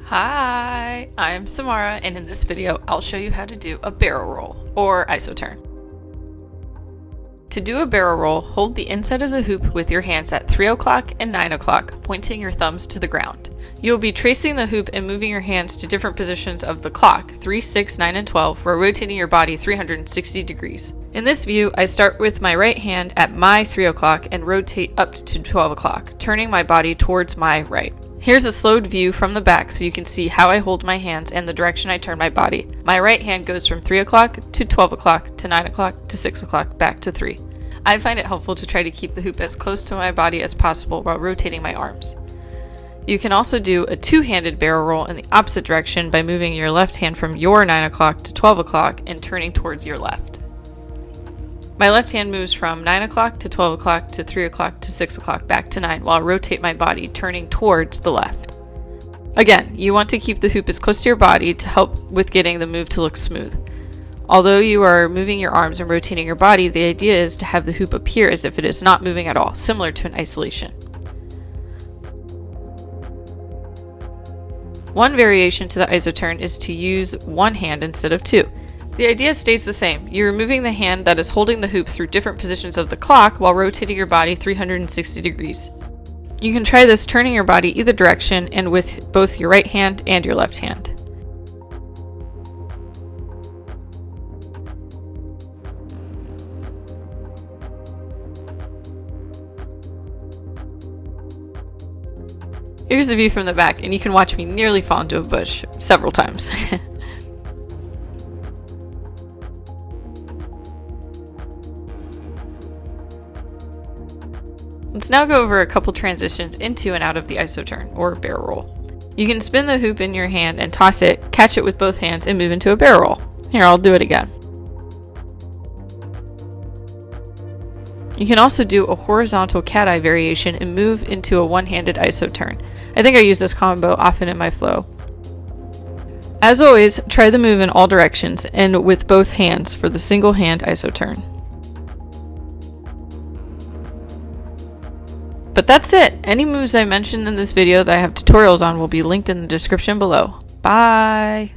Hi, I'm Samara, and in this video I'll show you how to do a barrel roll, or isoturn. To do a barrel roll, hold the inside of the hoop with your hands at 3 o'clock and 9 o'clock, pointing your thumbs to the ground. You'll be tracing the hoop and moving your hands to different positions of the clock, 3, 6, 9, and 12, while rotating your body 360 degrees. In this view, I start with my right hand at my 3 o'clock and rotate up to 12 o'clock, turning my body towards my right. Here's a slowed view from the back so you can see how I hold my hands and the direction I turn my body. My right hand goes from 3 o'clock to 12 o'clock to 9 o'clock to 6 o'clock back to 3. I find it helpful to try to keep the hoop as close to my body as possible while rotating my arms. You can also do a two-handed barrel roll in the opposite direction by moving your left hand from your 9 o'clock to 12 o'clock and turning towards your left. My left hand moves from 9 o'clock to 12 o'clock to 3 o'clock to 6 o'clock back to 9 while I rotate my body turning towards the left. Again, you want to keep the hoop as close to your body to help with getting the move to look smooth. Although you are moving your arms and rotating your body, the idea is to have the hoop appear as if it is not moving at all, similar to an isolation. One variation to the isoturn is to use one hand instead of two. The idea stays the same. You're moving the hand that is holding the hoop through different positions of the clock while rotating your body 360 degrees. You can try this turning your body either direction and with both your right hand and your left hand. Here's the view from the back, and you can watch me nearly fall into a bush several times. Let's now go over a couple transitions into and out of the isoturn, or barrel roll. You can spin the hoop in your hand and toss it, catch it with both hands, and move into a barrel roll. Here, I'll do it again. You can also do a horizontal cat-eye variation and move into a one-handed isoturn. I think I use this combo often in my flow. As always, try the move in all directions and with both hands for the single-hand isoturn. But that's it! Any moves I mentioned in this video that I have tutorials on will be linked in the description below. Bye!